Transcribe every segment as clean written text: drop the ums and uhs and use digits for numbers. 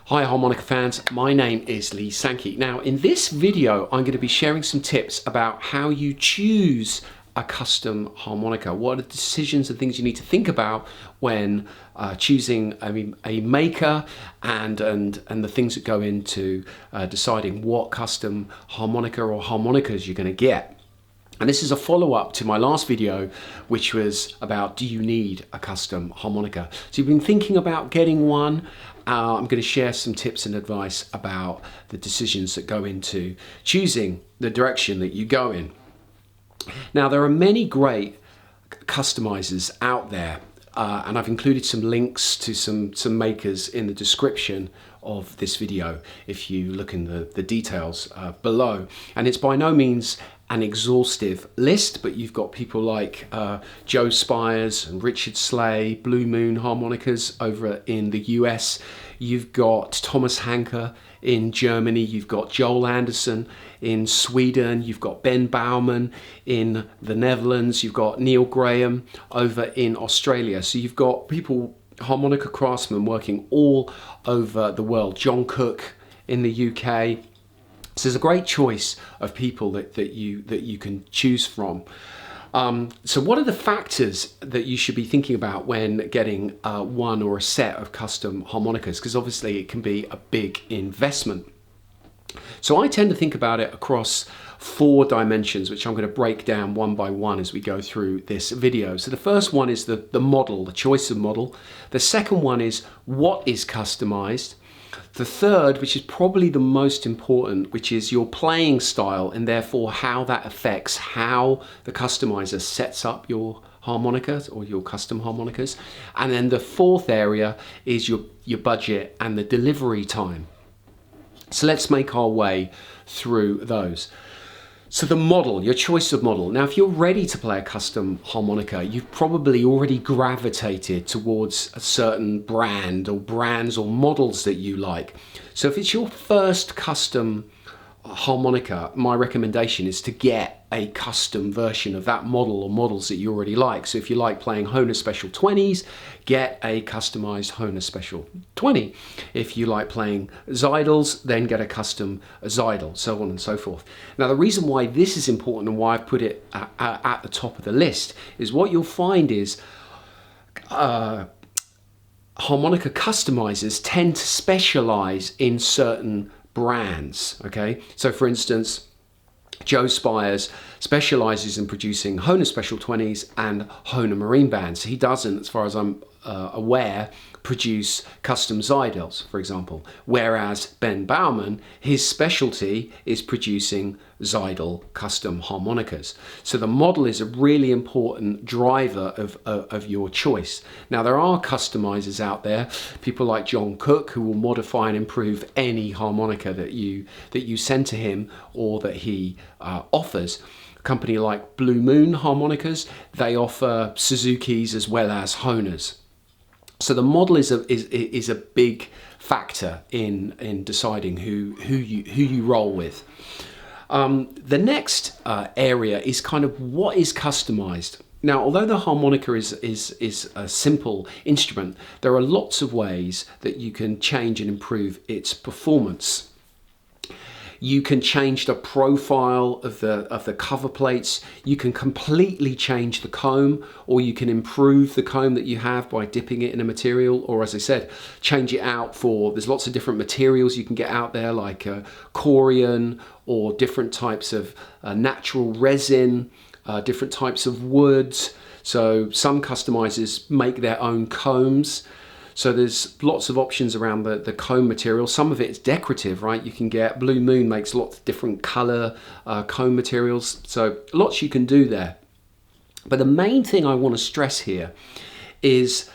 Hi harmonica fans, my name is Sankey. Now in this video I'm going to be sharing some tips about how you choose a custom harmonica. What are the decisions and things you need to think about when choosing a maker and the things that go into deciding what custom harmonica or harmonicas you're going to get. And this is a follow-up to my last video, which was about, do you need a custom harmonica? So you've been thinking about getting one. I'm going to share some tips and advice about the decisions that go into choosing the direction that you go in. Now, there are many great customizers out there, and I've included some links to some makers in the description of this video if you look in the details below. And it's by no means an exhaustive list, but you've got people like Joe Spiers and Richard Sleigh, Blue Moon harmonicas over in the US. You've got Thomas Henke in Germany. You've got Joel Anderssen in Sweden. You've got Ben Bouman in the Netherlands. You've got Neil Graham over in Australia. So you've got people, harmonica craftsmen, working all over the world. John Cook in the UK. So there's a great choice of people that you can choose from. So what are the factors that you should be thinking about when getting one or a set of custom harmonicas? Because obviously it can be a big investment. So I tend to think about it across 4 dimensions, which I'm going to break down one by one as we go through this video. So the first one is the model, the choice of model. The second one is what is customized. The third, which is probably the most important, which is your playing style and therefore how that affects how the customizer sets up your harmonicas or your custom harmonicas. And then the fourth area is your budget and the delivery time. So let's make our way through those. So the model, your choice of model. Now, if you're ready to play a custom harmonica, you've probably already gravitated towards a certain brand or brands or models that you like. So if it's your first custom harmonica, my recommendation is to get a custom version of that model or models that you already like. So if you like playing Hohner Special 20s, get a customized Hohner Special 20. If you like playing Zeidels, then get a custom Zeidel, so on and so forth. Now, the reason why this is important and why I've put it at the top of the list is what you'll find is harmonica customizers tend to specialize in certain brands, okay? So for instance, Joe Spiers specializes in producing Hohner Special 20s and Hohner Marine bands. He doesn't, as far as I'm aware, produce custom Zeidels, for example. Whereas Ben Bouman, his specialty is producing Zeidel custom harmonicas. So the model is a really important driver of your choice. Now, there are customizers out there, people like John Cook, who will modify and improve any harmonica that you send to him or that he offers. A company like Blue Moon harmonicas, they offer Suzukis as well as Hohners. So the model is a big factor in deciding who you roll with. The next area is kind of what is customized. Now, although the harmonica is a simple instrument, there are lots of ways that you can change and improve its performance. You can change the profile of the cover plates. You can completely change the comb, or you can improve the comb that you have by dipping it in a material, or as I said, change it out for, there's lots of different materials you can get out there, like corian or different types of natural resin, different types of woods. So some customizers make their own combs. So there's lots of options around the comb material. Some of it is decorative, right? You can get, Blue Moon makes lots of different color comb materials. So lots you can do there. But the main thing I want to stress here is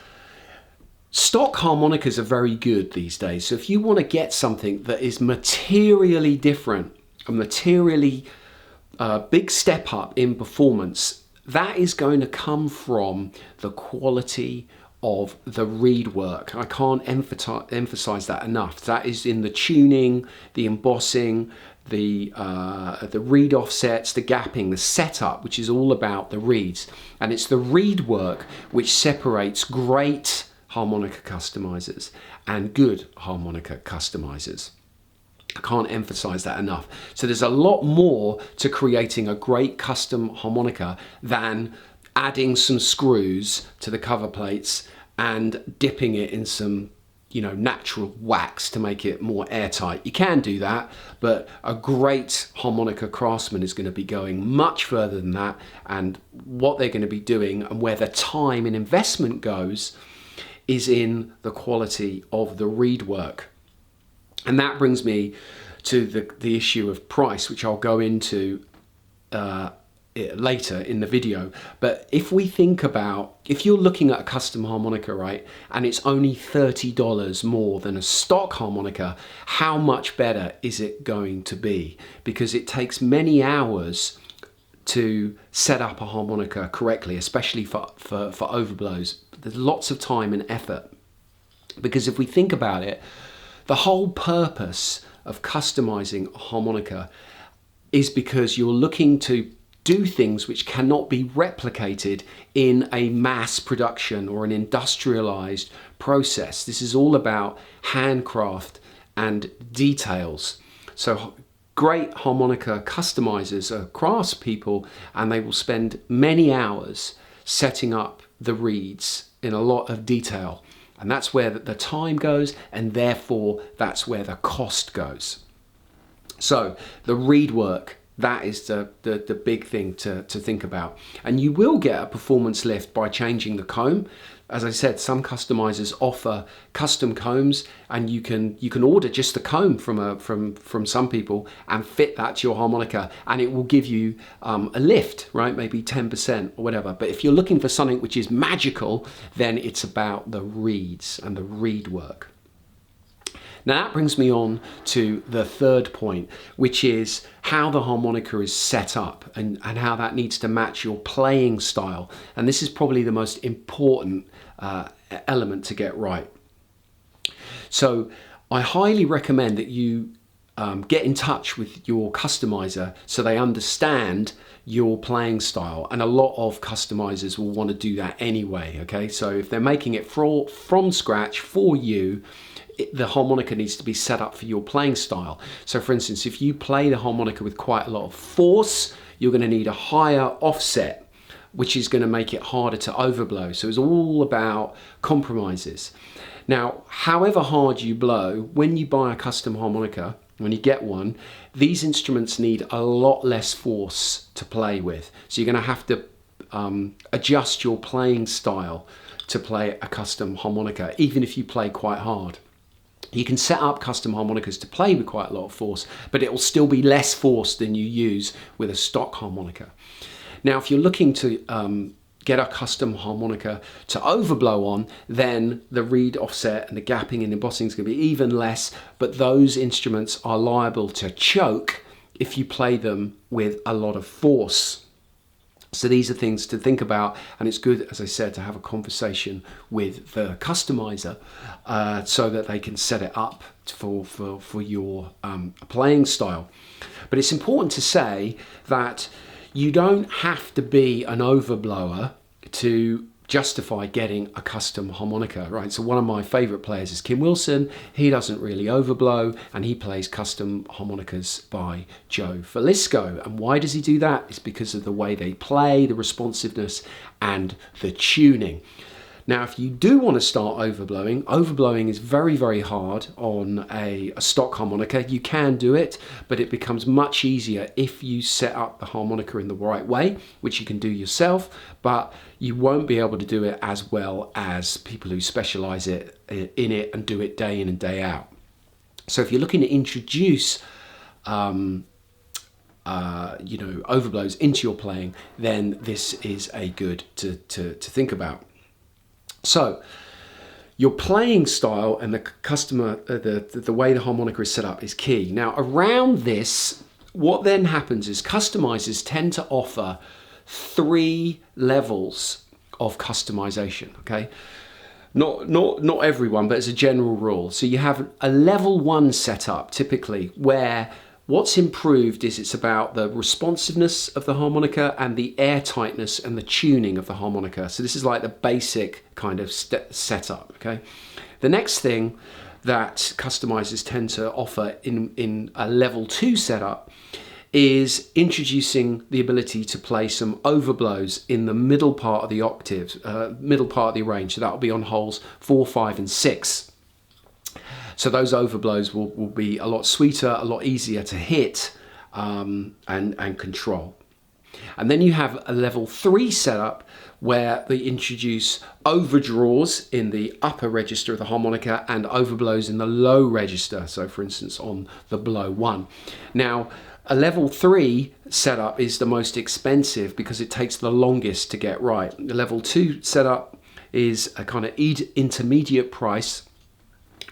stock harmonicas are very good these days. So if you want to get something that is materially different, a materially big step up in performance, that is going to come from the quality of the reed work. I can't emphasize that enough. That is in the tuning, the embossing, the reed offsets, the gapping, the setup, which is all about the reeds. And it's the reed work which separates great harmonica customizers and good harmonica customizers. I can't emphasize that enough. So there's a lot more to creating a great custom harmonica than adding some screws to the cover plates and dipping it in some, you know, natural wax to make it more airtight. You can do that, but a great harmonica craftsman is going to be going much further than that, and what they're going to be doing and where the time and investment goes is in the quality of the reed work. And that brings me to the issue of price, which I'll go into later in the video. But if we think about, if you're looking at a custom harmonica, right, and it's only $30 more than a stock harmonica, how much better is it going to be? Because it takes many hours to set up a harmonica correctly, especially for overblows. There's lots of time and effort. Because if we think about it, the whole purpose of customizing a harmonica is because you're looking to do things which cannot be replicated in a mass production or an industrialized process. This is all about handcraft and details. So great harmonica customizers are craftspeople, and they will spend many hours setting up the reeds in a lot of detail. And that's where the time goes, and therefore that's where the cost goes. So the reed work, that is the big thing to think about. And you will get a performance lift by changing the comb. As I said, some customizers offer custom combs, and you can order just the comb from some people and fit that to your harmonica, and it will give you a lift, right? Maybe 10% or whatever. But if you're looking for something which is magical, then it's about the reeds and the reed work. Now that brings me on to the third point, which is how the harmonica is set up and how that needs to match your playing style. And this is probably the most important element to get right. So I highly recommend that you get in touch with your customizer so they understand your playing style, and a lot of customizers will want to do that anyway. Okay, so if they're making it from scratch for you, the harmonica needs to be set up for your playing style. So for instance, if you play the harmonica with quite a lot of force, you're going to need a higher offset, which is going to make it harder to overblow. So it's all about compromises. Now, however hard you blow, when you buy a custom harmonica, when you get one, these instruments need a lot less force to play with. So you're going to have to adjust your playing style to play a custom harmonica, even if you play quite hard. You can set up custom harmonicas to play with quite a lot of force, but it will still be less force than you use with a stock harmonica. Now, if you're looking to get a custom harmonica to overblow on, then the reed offset and the gapping and embossing is going to be even less, but those instruments are liable to choke if you play them with a lot of force. So these are things to think about, and it's good, as I said, to have a conversation with the customizer so that they can set it up for your playing style. But it's important to say that you don't have to be an overblower to justify getting a custom harmonica, right? So one of my favorite players is Kim Wilson. He doesn't really overblow, and he plays custom harmonicas by Joe Filisko. And why does he do that? It's because of the way they play, the responsiveness, and the tuning. Now, if you do want to start overblowing is very, very hard on a stock harmonica. You can do it, but it becomes much easier if you set up the harmonica in the right way, which you can do yourself, but you won't be able to do it as well as people who specialize in it and do it day in and day out. So if you're looking to introduce overblows into your playing, then this is a good to think about. So your playing style and the customer, the way the harmonica is set up is key. Now around this, what then happens is customizers tend to offer 3 levels of customization, okay? Not everyone, but as a general rule. So you have a level 1 setup typically where What's improved is it's about the responsiveness of the harmonica and the air tightness and the tuning of the harmonica. So this is like the basic kind of setup, okay? The next thing that customizers tend to offer in a level 2 setup is introducing the ability to play some overblows in the middle part of the octaves, middle part of the range. So that'll be on holes 4, 5, and 6. So those overblows will be a lot sweeter, a lot easier to hit and control. And then you have a level 3 setup where they introduce overdraws in the upper register of the harmonica and overblows in the low register. So for instance, on the blow 1. Now, a level 3 setup is the most expensive because it takes the longest to get right. The level 2 setup is a kind of intermediate price,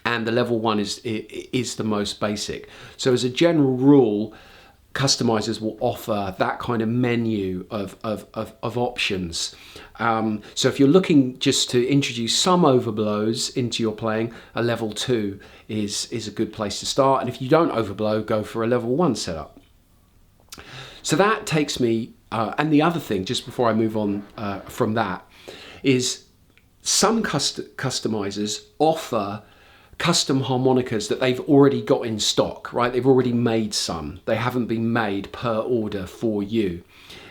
and the level 1 is the most basic. So as a general rule, customizers will offer that kind of menu of options. So if you're looking just to introduce some overblows into your playing, a level 2 is a good place to start. And if you don't overblow, go for a level 1 setup. So that takes me, and the other thing, just before I move on from that, is some customizers offer custom harmonicas that they've already got in stock, right? They've already made some. They haven't been made per order for you.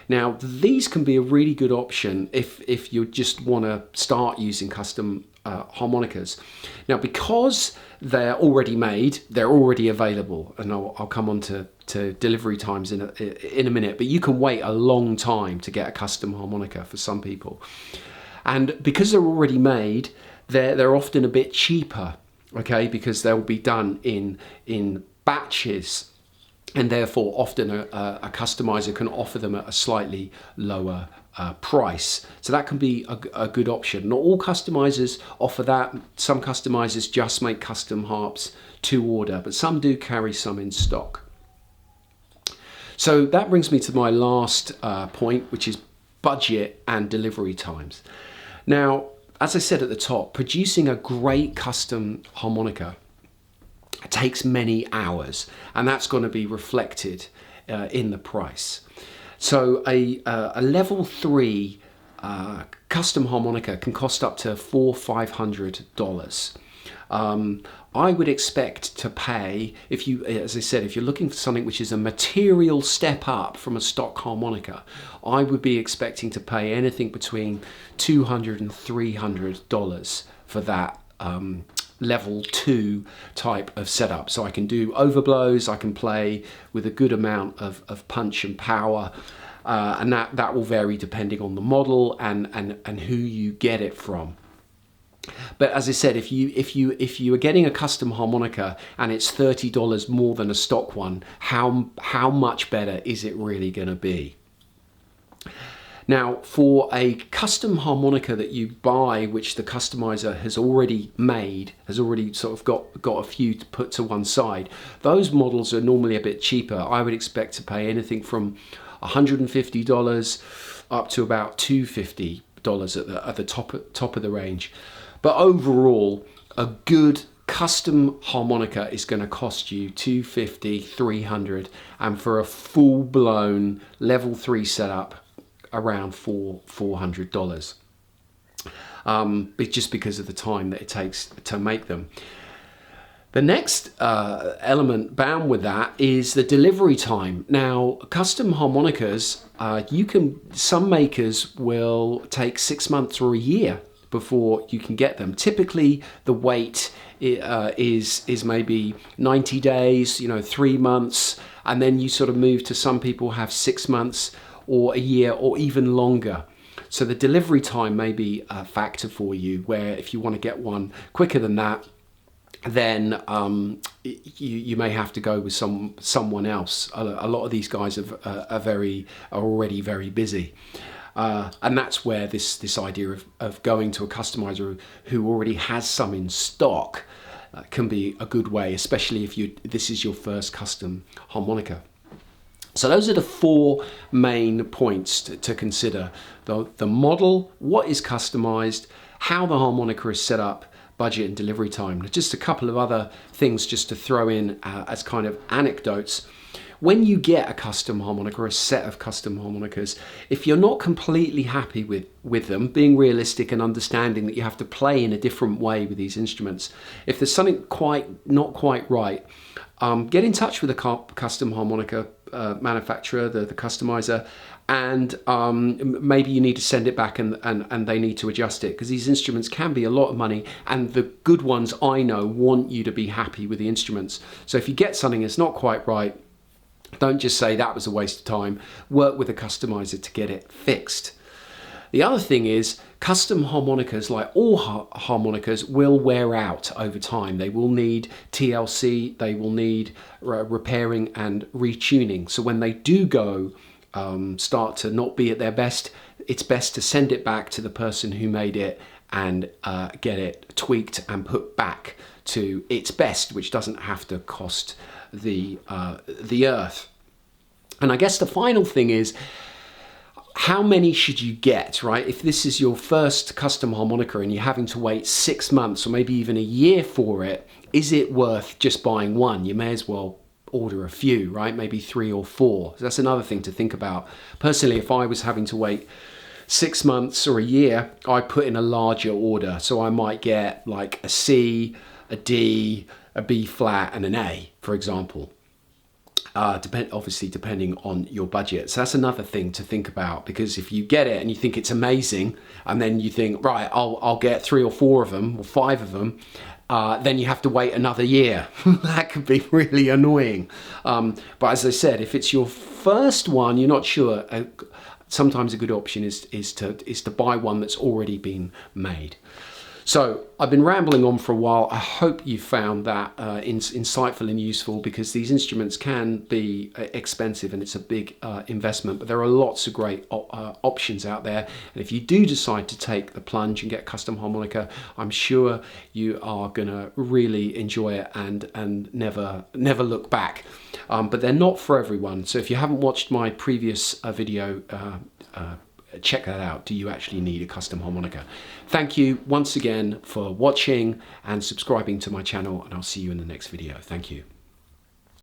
Now, these can be a really good option if you just want to start using custom harmonicas. Now, because they're already made, they're already available, and I'll come on to delivery times in a minute, but you can wait a long time to get a custom harmonica for some people. And because they're already made, they're often a bit cheaper, okay, because they'll be done in batches, and therefore often a customizer can offer them at a slightly lower price. So that can be a good option. Not all customizers offer that. Some customizers just make custom harps to order, but some do carry some in stock. So that brings me to my last point, which is budget and delivery times. Now, as I said at the top, producing a great custom harmonica takes many hours, and that's going to be reflected in the price. So a level 3 custom harmonica can cost up to $400–500. I would expect to pay, if you, as I said, if you're looking for something which is a material step up from a stock harmonica, I would be expecting to pay anything between $200 and $300 for that level 2 type of setup. So I can do overblows, I can play with a good amount of punch and power, and that will vary depending on the model and who you get it from. But as I said, if you are getting a custom harmonica and it's $30 more than a stock one, how much better is it really going to be? Now, for a custom harmonica that you buy, which the customizer has already made, has already sort of got a few to put to one side, those models are normally a bit cheaper. I would expect to pay anything from $150 up to about $250 at the top of the range. But overall, a good custom harmonica is going to cost you $250, $300, and for a full-blown level 3 setup, around $400. Just because of the time that it takes to make them. The next element bound with that is the delivery time. Now, custom harmonicas, some makers will take 6 months or a year before you can get them. Typically, the wait is maybe 90 days, 3 months, and then you sort of move to some people have 6 months or a year or even longer. So the delivery time may be a factor for you, where if you want to get one quicker than that, then you may have to go with someone else. A lot of these guys are already very busy. And that's where this idea of going to a customizer who already has some in stock can be a good way, especially if this is your first custom harmonica. So those are the 4 main points to consider. The model, what is customized, how the harmonica is set up budget and delivery time. Just a couple of other things just to throw in as kind of anecdotes. When you get a custom harmonica or a set of custom harmonicas, if you're not completely happy with them, being realistic and understanding that you have to play in a different way with these instruments, if there's something not quite right, get in touch with a custom harmonica manufacturer, the customizer, and maybe you need to send it back and they need to adjust it, because these instruments can be a lot of money, and the good ones I know want you to be happy with the instruments. So if you get something that's not quite right, don't just say that was a waste of time. Work with a customizer to get it fixed. The other thing is, custom harmonicas, like all harmonicas, will wear out over time. They will need TLC, they will need repairing and retuning. So when they do go start to not be at their best, it's best to send it back to the person who made it and get it tweaked and put back to its best, which doesn't have to cost the earth. And I guess the final thing is, how many should you get, right? If this is your first custom harmonica and you're having to wait 6 months or maybe even a year for it, is it worth just buying one? You may as well order a few, right? Maybe 3 or 4. So that's another thing to think about. Personally, if I was having to wait 6 months or a year, I put in a larger order. So I might get like a C, a D, a B flat and an A, for example. Obviously depending on your budget. So that's another thing to think about, because if you get it and you think it's amazing, and then you think, right, I'll get 3 or 4 of them or 5 of them, then you have to wait another year. That could be really annoying. But as I said, if it's your first one, you're not sure, sometimes a good option is to buy one that's already been made. So I've been rambling on for a while. I hope you found that insightful and useful, because these instruments can be expensive and it's a big investment, but there are lots of great options out there. And if you do decide to take the plunge and get a custom harmonica, I'm sure you are gonna really enjoy it and never look back. But they're not for everyone. So if you haven't watched my previous video, check that out. Do you actually need a custom harmonica? Thank you once again for watching and subscribing to my channel, and I'll see you in the next video. Thank you.